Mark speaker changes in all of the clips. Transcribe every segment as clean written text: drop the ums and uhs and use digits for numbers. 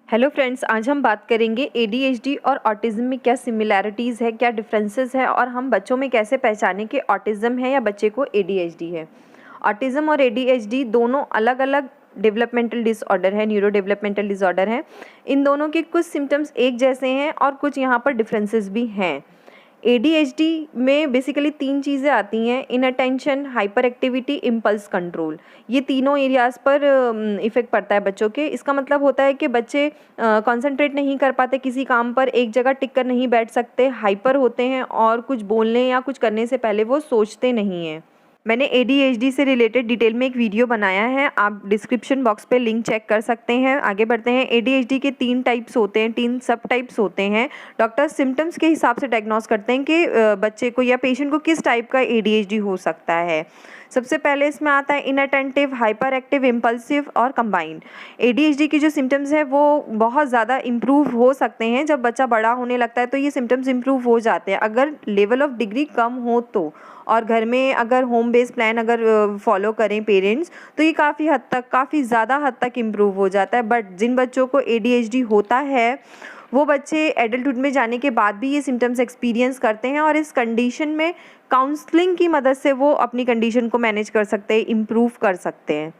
Speaker 1: Hello friends, आज हम बात करेंगे एडीएचडी और ऑटिज़्म में क्या सिमिलैरिटीज़ है, क्या डिफरेंसेस है और हम बच्चों में कैसे पहचानें कि ऑटिज़्म है या बच्चे को एडीएचडी है। ऑटिज़्म और एडीएचडी दोनों अलग अलग डेवलपमेंटल डिसऑर्डर है, न्यूरो डेवलपमेंटल डिसऑर्डर हैं। इन दोनों के कुछ सिम्टम्स एक जैसे हैं और कुछ यहाँ पर डिफरेंसेस भी हैं। एडीएचडी में बेसिकली 3 चीज़ें आती हैं: इनअटेंशन, हाइपर एक्टिविटी, इम्पल्स कंट्रोल। ये तीनों एरियाज़ पर इफ़ेक्ट पड़ता है बच्चों के। इसका मतलब होता है कि बच्चे कंसंट्रेट नहीं कर पाते किसी काम पर, एक जगह टिक कर नहीं बैठ सकते, हाइपर होते हैं और कुछ बोलने या कुछ करने से पहले वो सोचते नहीं हैं। मैंने एडीएचडी से रिलेटेड डिटेल में एक वीडियो बनाया है, आप डिस्क्रिप्शन बॉक्स पे लिंक चेक कर सकते हैं। आगे बढ़ते हैं। एडीएचडी के 3 टाइप्स होते हैं, 3 सब टाइप्स होते हैं। डॉक्टर सिम्टम्स के हिसाब से डायग्नोस करते हैं कि बच्चे को या पेशेंट को किस टाइप का एडीएचडी हो सकता है। सबसे पहले इसमें आता है इनअटेंटिव, हाइपर एक्टिव, इम्पल्सिव और कंबाइंड। एडीएचडी की जो सिम्टम्स है वो बहुत ज़्यादा इम्प्रूव हो सकते हैं। जब बच्चा बड़ा होने लगता है तो ये सिम्टम्स इम्प्रूव हो जाते हैं अगर लेवल ऑफ डिग्री कम हो तो, और घर में अगर होम बेस्ड प्लान अगर फॉलो करें पेरेंट्स तो ये काफ़ी ज़्यादा हद तक इम्प्रूव हो जाता है। बट जिन बच्चों को एडीएचडी होता है वो बच्चे एडल्टहुड में जाने के बाद भी ये सिम्टम्स एक्सपीरियंस करते हैं और इस कंडीशन में काउंसलिंग की मदद से वो अपनी कंडीशन को मैनेज कर सकते हैं, इम्प्रूव कर सकते हैं।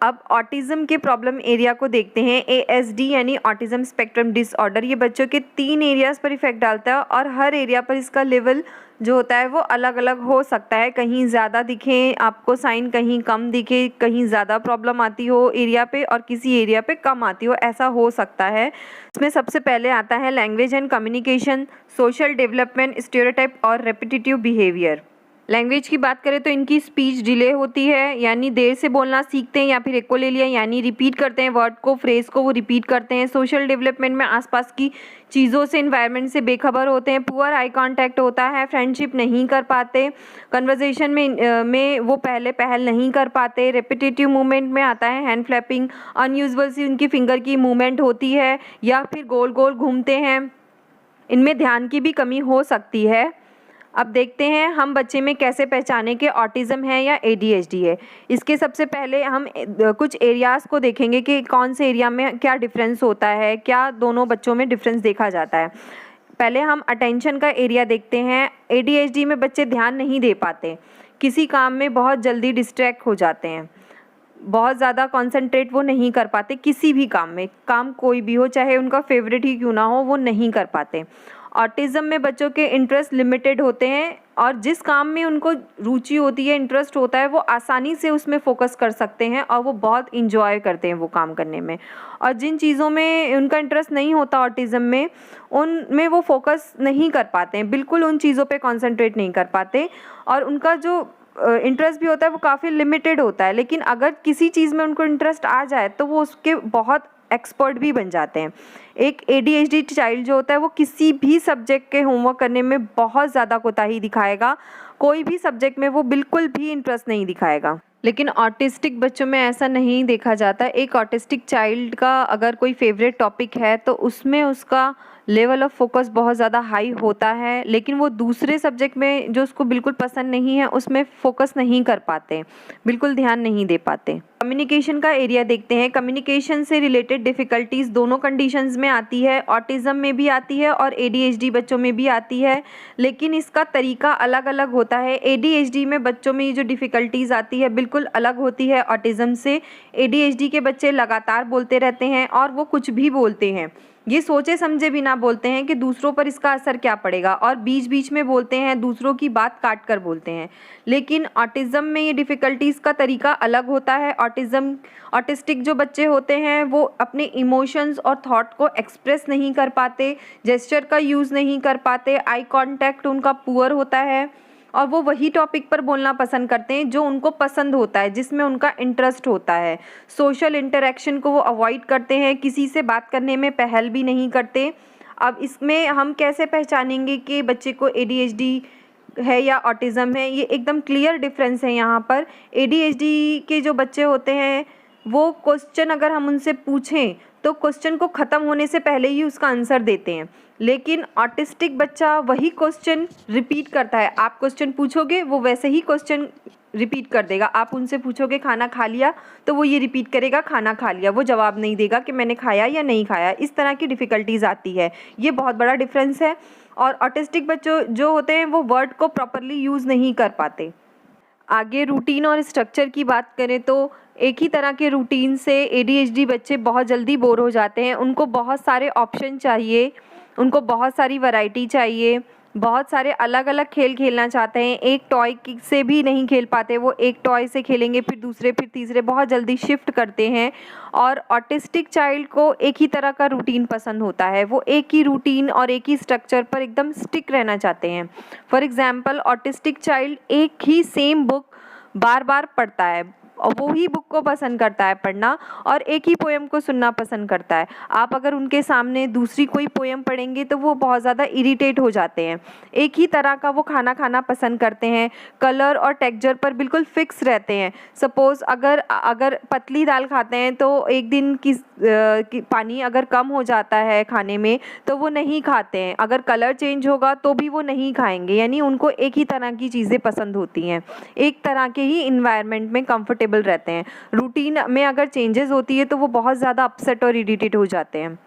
Speaker 1: अब ऑटिज़्म के प्रॉब्लम एरिया को देखते हैं। एएसडी यानी ऑटिज़्म स्पेक्ट्रम डिसऑर्डर, ये बच्चों के 3 एरियाज़ पर इफेक्ट डालता है और हर एरिया पर इसका लेवल जो होता है वो अलग अलग हो सकता है। कहीं ज़्यादा दिखे आपको साइन, कहीं कम दिखे, कहीं ज़्यादा प्रॉब्लम आती हो एरिया पे और किसी एरिया पे कम आती हो, ऐसा हो सकता है। इसमें सबसे पहले आता है language and communication, social development, stereotype और रेपिटेटिव बिहेवियर। लैंग्वेज की बात करें तो इनकी स्पीच डिले होती है, यानी देर से बोलना सीखते हैं, या फिर एको ले लिया यानी रिपीट करते हैं वर्ड को, फ्रेज को वो रिपीट करते हैं। सोशल डेवलपमेंट में आसपास की चीज़ों से, इन्वायरमेंट से बेखबर होते हैं। पुअर आई कांटेक्ट होता है, फ्रेंडशिप नहीं कर पाते, कन्वर्सेशन में वो पहल नहीं कर पाते। रेपिटेटिव मूवमेंट में आता है हैंड फ्लैपिंग, अनयूजुअल सी उनकी फिंगर की मूवमेंट होती है या फिर गोल गोल घूमते हैं। इनमें ध्यान की भी कमी हो सकती है। अब देखते हैं हम बच्चे में कैसे पहचाने कि ऑटिज़्म है या एडीएचडी है। इसके सबसे पहले हम कुछ एरियाज़ को देखेंगे कि कौन से एरिया में क्या डिफरेंस होता है, क्या दोनों बच्चों में डिफरेंस देखा जाता है। पहले हम अटेंशन का एरिया देखते हैं। एडीएचडी में बच्चे ध्यान नहीं दे पाते, किसी काम में बहुत जल्दी डिस्ट्रैक्ट हो जाते हैं, बहुत ज़्यादा कॉन्सेंट्रेट वो नहीं कर पाते किसी भी काम में, काम कोई भी हो, चाहे उनका फेवरेट ही क्यों ना हो, वो नहीं कर पाते। ऑटिज़म में बच्चों के इंटरेस्ट लिमिटेड होते हैं और जिस काम में उनको रुचि होती है, इंटरेस्ट होता है, वो आसानी से उसमें फोकस कर सकते हैं और वो बहुत इंजॉय करते हैं वो काम करने में। और जिन चीज़ों में उनका इंटरेस्ट नहीं होता ऑटिज़म में, उनमें वो फोकस नहीं कर पाते हैं, बिल्कुल उन चीज़ों पे कंसंट्रेट नहीं कर पाते और उनका जो इंटरेस्ट भी होता है वो काफ़ी लिमिटेड होता है। लेकिन अगर किसी चीज़ में उनको इंटरेस्ट आ जाए तो वो उसके बहुत एक्सपर्ट भी बन जाते हैं। एक एडीएचडी चाइल्ड जो होता है वो किसी भी सब्जेक्ट के होमवर्क करने में बहुत ज़्यादा कोताही दिखाएगा, कोई भी सब्जेक्ट में वो बिल्कुल भी इंटरेस्ट नहीं दिखाएगा। लेकिन ऑटिस्टिक बच्चों में ऐसा नहीं देखा जाता। एक ऑटिस्टिक चाइल्ड का अगर कोई फेवरेट टॉपिक है तो उसमें उसका लेवल ऑफ फोकस बहुत ज़्यादा हाई होता है, लेकिन वो दूसरे सब्जेक्ट में जो उसको बिल्कुल पसंद नहीं है उसमें फोकस नहीं कर पाते, बिल्कुल ध्यान नहीं दे पाते। कम्युनिकेशन का एरिया देखते हैं। कम्युनिकेशन से रिलेटेड डिफ़िकल्टीज़ दोनों कंडीशंस में आती है, ऑटिज़म में भी आती है और एडीएचडी बच्चों में भी आती है, लेकिन इसका तरीका अलग अलग होता है। एडीएचडी में बच्चों में ये जो डिफ़िकल्टीज़ आती है बिल्कुल अलग होती है ऑटिज़म से। एडीएचडी के बच्चे लगातार बोलते रहते हैं और वो कुछ भी बोलते हैं, ये सोचे समझे बिना बोलते हैं कि दूसरों पर इसका असर क्या पड़ेगा, और बीच बीच में बोलते हैं, दूसरों की बात काट कर बोलते हैं। लेकिन ऑटिज़म में ये डिफ़िकल्टीज़ का तरीका अलग होता है। ऑटिस्टिक जो बच्चे होते हैं वो अपने इमोशंस और थॉट को एक्सप्रेस नहीं कर पाते, जेस्चर का यूज़ नहीं कर पाते, आई कांटेक्ट उनका पुअर होता है और वो वही टॉपिक पर बोलना पसंद करते हैं जो उनको पसंद होता है, जिसमें उनका इंटरेस्ट होता है। सोशल इंटरेक्शन को वो अवॉइड करते हैं, किसी से बात करने में पहल भी नहीं करते। अब इसमें हम कैसे पहचानेंगे कि बच्चे को एडीएचडी है या ऑटिज़म है? ये एकदम क्लियर डिफरेंस है यहाँ पर। एडीएचडी के जो बच्चे होते हैं वो क्वेश्चन अगर हम उनसे पूछें तो क्वेश्चन को ख़त्म होने से पहले ही उसका आंसर देते हैं। लेकिन ऑटिस्टिक बच्चा वही क्वेश्चन रिपीट करता है, आप क्वेश्चन पूछोगे वो वैसे ही क्वेश्चन रिपीट कर देगा। आप उनसे पूछोगे खाना खा लिया, तो वो ये रिपीट करेगा खाना खा लिया, वो जवाब नहीं देगा कि मैंने खाया या नहीं खाया। इस तरह की डिफ़िकल्टीज़ आती है, ये बहुत बड़ा डिफरेंस है। और ऑटिस्टिक बच्चों जो होते हैं वो वर्ड को प्रॉपरली यूज़ नहीं कर पाते। आगे रूटीन और स्ट्रक्चर की बात करें तो एक ही तरह के रूटीन से ADHD बच्चे बहुत जल्दी बोर हो जाते हैं। उनको बहुत सारे ऑप्शन चाहिए, उनको बहुत सारी वैरायटी चाहिए, बहुत सारे अलग अलग खेल खेलना चाहते हैं। एक टॉय से भी नहीं खेल पाते, वो एक टॉय से खेलेंगे फिर दूसरे फिर तीसरे, बहुत जल्दी शिफ्ट करते हैं। और ऑटिस्टिक चाइल्ड को एक ही तरह का रूटीन पसंद होता है, वो एक ही रूटीन और एक ही स्ट्रक्चर पर एकदम स्टिक रहना चाहते हैं। फॉर एग्ज़ाम्पल ऑटिस्टिक चाइल्ड एक ही सेम बुक बार बार पढ़ता है और वो ही बुक को पसंद करता है पढ़ना, और एक ही पोएम को सुनना पसंद करता है। आप अगर उनके सामने दूसरी कोई पोएम पढ़ेंगे तो वो बहुत ज़्यादा इरिटेट हो जाते हैं। एक ही तरह का वो खाना खाना पसंद करते हैं, कलर और टेक्सचर पर बिल्कुल फिक्स रहते हैं। सपोज़ अगर पतली दाल खाते हैं तो एक दिन की पानी अगर कम हो जाता है खाने में तो वो नहीं खाते हैं, अगर कलर चेंज होगा तो भी वो नहीं खाएंगे। यानी उनको एक ही तरह की चीज़ें पसंद होती हैं, एक तरह के ही इन्वायरमेंट में कंफर्टेबल रहते हैं। रूटीन में अगर चेंजेस होती है तो वो बहुत ज़्यादा अपसेट और इरिटेट हो जाते हैं।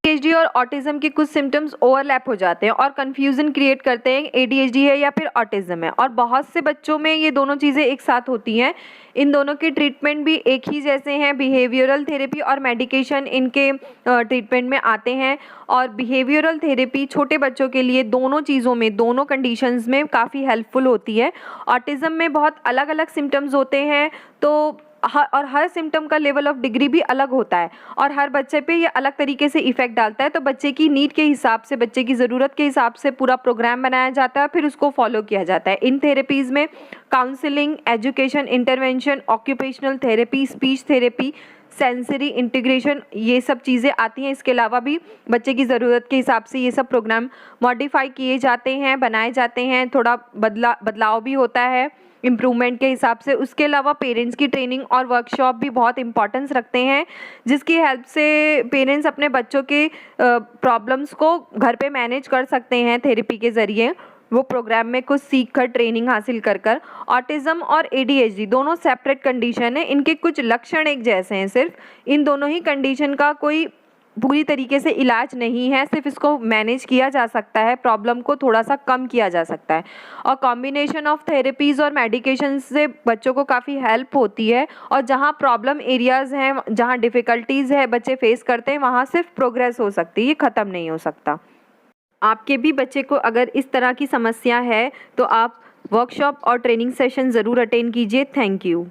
Speaker 1: ADHD और ऑटिज्म के कुछ सिम्टम्स ओवरलैप हो जाते हैं और कन्फ्यूज़न क्रिएट करते हैं ADHD है या फिर ऑटिज्म है, और बहुत से बच्चों में ये दोनों चीज़ें एक साथ होती हैं। इन दोनों के ट्रीटमेंट भी एक ही जैसे हैं, बिहेवियरल थेरेपी और मेडिकेशन इनके ट्रीटमेंट में आते हैं। और बिहेवियरल थेरेपी छोटे बच्चों के लिए दोनों चीज़ों में, दोनों कंडीशंस में काफ़ी हेल्पफुल होती है। ऑटिज्म में बहुत अलग अलग सिम्टम्स होते हैं, तो हर सिम्टम का लेवल ऑफ डिग्री भी अलग होता है और हर बच्चे पे ये अलग तरीके से इफ़ेक्ट डालता है। तो बच्चे की नीड के हिसाब से, बच्चे की ज़रूरत के हिसाब से पूरा प्रोग्राम बनाया जाता है, फिर उसको फॉलो किया जाता है। इन थेरेपीज़ में counselling, education, intervention, occupational therapy, speech therapy, sensory integration, ये सब चीज़ें आती हैं। इसके अलावा भी बच्चे की ज़रूरत के हिसाब से ये सब प्रोग्राम मॉडिफाई किए जाते हैं, बनाए जाते हैं, थोड़ा बदलाव भी होता है इम्प्रूवमेंट के हिसाब से। उसके अलावा पेरेंट्स की ट्रेनिंग और वर्कशॉप भी बहुत इंपॉर्टेंस रखते हैं, जिसकी हेल्प से पेरेंट्स अपने बच्चों के प्रॉब्लम्स को घर पे मैनेज कर सकते हैं थेरेपी के ज़रिए, वो प्रोग्राम में कुछ सीख कर, ट्रेनिंग हासिल कर। ऑटिज़म और ADHD दोनों सेपरेट कंडीशन है, इनके कुछ लक्षण एक जैसे हैं, सिर्फ इन दोनों ही कंडीशन का कोई पूरी तरीके से इलाज नहीं है, सिर्फ इसको मैनेज किया जा सकता है, प्रॉब्लम को थोड़ा सा कम किया जा सकता है। और कॉम्बिनेशन ऑफ थेरेपीज़ और मेडिकेशन से बच्चों को काफ़ी हेल्प होती है। और जहाँ प्रॉब्लम एरियाज़ हैं, जहाँ डिफ़िकल्टीज़ है बच्चे फेस करते हैं, वहाँ सिर्फ प्रोग्रेस हो सकती है, ये ख़त्म नहीं हो सकता। आपके भी बच्चे को अगर इस तरह की समस्या है तो आप वर्कशॉप और ट्रेनिंग सेशन ज़रूर अटेंड कीजिए। Thank you.